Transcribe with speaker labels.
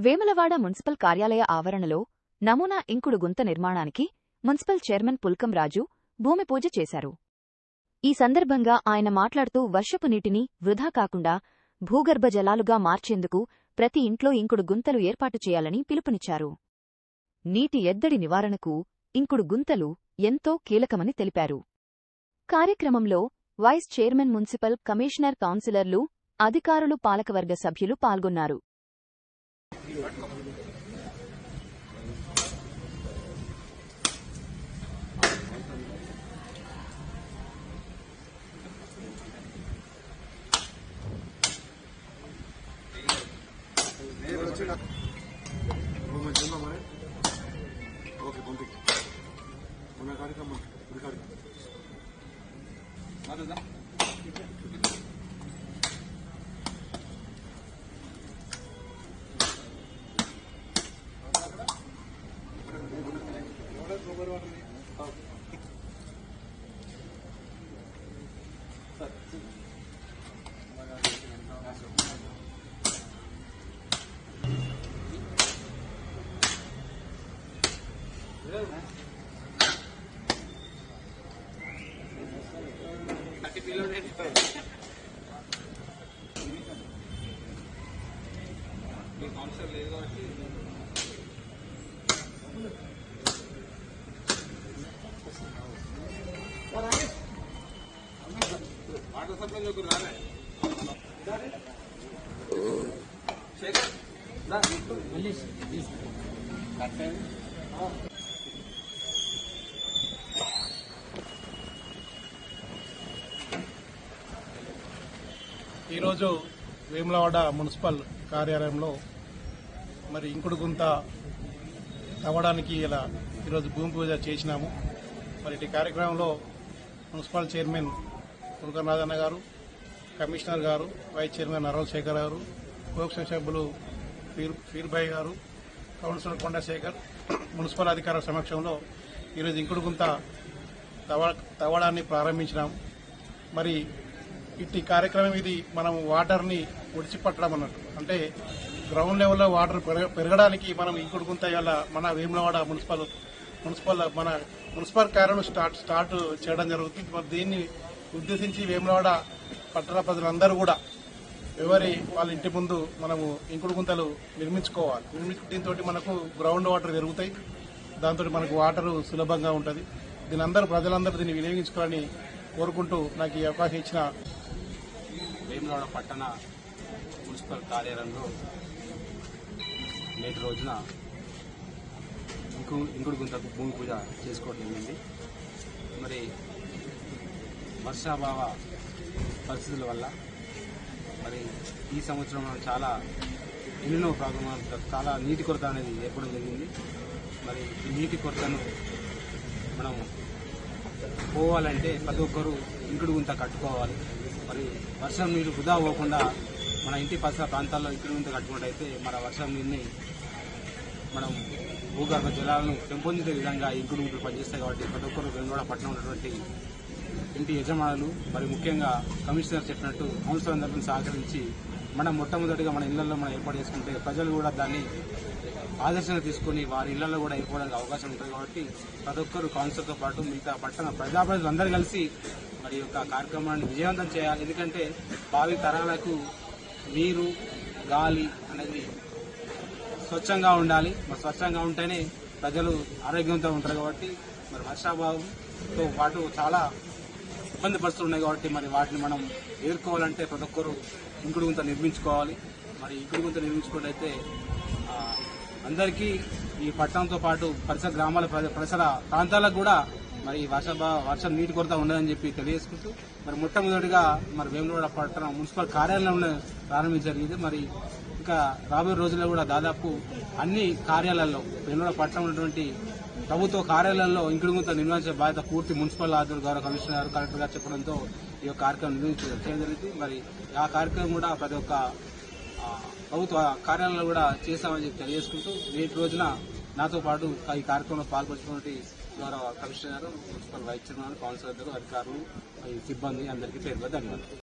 Speaker 1: Vemulawada municipal కార్యాలయ ఆవరణలో నమూనా ఇంకుడు గుంత నిర్మాణానికి మున్సిపల్ చైర్మన్ పుల్కం రాజు భూమి పూజ చేశారు. ఈ సందర్భంగా ఆయన మాట్లాడుతూ వర్షపు నీటిని వృధా కాకుండా భూగర్భ జలాలుగా మార్చేందుకు ప్రతి ఇంట్లో ఇంకుడు గుంతలు ఏర్పాటు చేయాలని పిలుపునిచ్చారు. నీటి ఎద్దడి నివారణకు ఇంకుడు గుంతలు ఎంతో కీలకమని తెలిపారు. కార్యక్రమంలో వైస్ చైర్మన్, మున్సిపల్ కమిషనర్, కౌన్సిలర్లు, అధికారులు, పాలకవర్గ సభ్యులు పాల్గొన్నారు.
Speaker 2: వాటర్ సప్లై రాలే
Speaker 3: ఈరోజు వేములవాడ మున్సిపల్ కార్యాలయంలో మరి ఇంకుడు గుంత తవ్వడానికి ఇలా ఈరోజు భూమి పూజ చేసినాము. మరి ఈ కార్యక్రమంలో మున్సిపల్ చైర్మన్ పుల్కం రాజన్న గారు, కమిషనర్ గారు, వైస్ చైర్మన్ నరవల్ శేఖర్ గారు, కోఆప్షన్ సభ్యులు ఫీర్భాయ్ గారు, కౌన్సిలర్ కొండశేఖర్, మున్సిపల్ అధికారుల సమక్షంలో ఈరోజు ఇంకుడు గుంత తవ్వడాన్ని ప్రారంభించినాము. మరి ఇట్టి కార్యక్రమం ఇది మనం వాటర్ని ఒడిచిపట్టడం అన్నట్టు, అంటే గ్రౌండ్ లెవెల్లో వాటర్ పెరగడానికి మనం ఇంకుడు గుంత వల్ల మన వేములవాడ మన మున్సిపల్ కార్యాలయం స్టార్ట్ చేయడం జరుగుతుంది. మరి దీన్ని ఉద్దేశించి వేములవాడ పట్టణ ప్రజలందరూ కూడా వాళ్ళ ఇంటి ముందు మనము ఇంకుడు గుంతలు నిర్మించుకోవాలి. దీంతో మనకు గ్రౌండ్ వాటర్ పెరుగుతాయి, దాంతో మనకు వాటర్ సులభంగా ఉంటుంది. ప్రజలందరూ దీన్ని వినియోగించుకోవాలని కోరుకుంటూ నాకు ఈ అవకాశం ఇచ్చిన
Speaker 2: వేములవాడ పట్టణ మున్సిపల్ కార్యాలయంలో నేటి రోజున ఇంకుడు గుంతకు భూమి పూజ చేసుకోవడం జరిగింది. మరి వర్షాభావ పరిస్థితుల వల్ల మరి ఈ సంవత్సరం ఎన్నో చాలా నీటి కొరత అనేది ఏర్పడడం జరిగింది. మరి ఈ నీటి కొరతను మనం పోవాలంటే ప్రతి ఒక్కరూ ఇంకుడు గుంత కట్టుకోవాలి. మరి వర్షం నీరు వృధా పోకుండా మన ఇంటి పరిసర ప్రాంతాల్లో ఇంకుడు గుంత కట్టుకున్నట్టయితే మన వర్షం నీరుని మనం భూగర్భ జలాలను పెంపొందించే విధంగా ఇంకుడు గుంటలు పనిచేస్తాయి. కాబట్టి ప్రతి ఒక్కరు వేములవాడ పట్టణం ఉన్నటువంటి ఇంటి యజమానులు, మరి ముఖ్యంగా కమిషనర్ చెప్పినట్టు కౌన్సిలర్లందరినీ సహకరించి మనం మొట్టమొదటిగా మన ఇళ్లలో మనం ఏర్పాటు చేసుకుంటే ప్రజలు కూడా దాన్ని ఆదర్శంగా తీసుకుని వారి ఇళ్లలో కూడా ఏర్పడడానికి అవకాశం ఉంటుంది. కాబట్టి ప్రతి ఒక్కరు కౌన్సిలర్తో పాటు మిగతా పట్టణ ప్రజాప్రతినిధులు అందరూ కలిసి మరి యొక్క కార్యక్రమాన్ని విజయవంతం చేయాలి. ఎందుకంటే భావి తరాలకు నీరు, గాలి అనేది స్వచ్ఛంగా ఉండాలి. మరి స్వచ్ఛంగా ఉంటేనే ప్రజలు ఆరోగ్యంతో ఉంటారు. కాబట్టి మరి వర్షాభావంతో పాటు చాలా ఇబ్బంది పరిస్థితులు ఉన్నాయి. కాబట్టి మరి వాటిని మనం ఎదుర్కోవాలంటే ప్రతి ఒక్కరు ఇంకుడు గుంత నిర్మించుకోవాలి. మరి ఇంకుడు గుంత నిర్మించుకున్నట్లయితే అందరికీ ఈ పట్టణంతో పాటు పరిసర గ్రామాల పరిసర ప్రాంతాలకు కూడా మరి వర్షం నీటి కొరత ఉండదని చెప్పి తెలియజేసుకుంటూ మరి మొట్టమొదటిగా మరి వేములవాడ పట్టణ మున్సిపల్ కార్యాలయంలో ప్రారంభించడం జరిగింది. మరి ఇంకా రాబోయే రోజుల్లో కూడా దాదాపు అన్ని కార్యాలయాల్లో వేములవాడ పట్టణం ఉన్నటువంటి ప్రభుత్వ కార్యాలయాల్లో ఇంకుడు గుంత నిర్వహించే బాధ్యత పూర్తి మున్సిపల్ ఆధ్వర్యంలో గౌరవ కమిషనర్ గారు, కలెక్టర్ గారు చెప్పడంతో ఈ యొక్క కార్యక్రమం నిర్వహించడం జరిగింది. మరి ఆ కార్యక్రమం కూడా ప్రతి ఒక్క ప్రభుత్వ కార్యాలయంలో కూడా చేశామని చెప్పి తెలియజేసుకుంటూ నేటి రోజున నాతో పాటు ఈ కార్యక్రమంలో పాల్పంచుకున్నటువంటి గౌరవ కమిషనర్ గారు, మున్సిపల్ వైస్ చైర్మన్, కౌన్సిలర్, అధికారులు, సిబ్బంది అందరికీ పేరు ధన్యవాదాలు.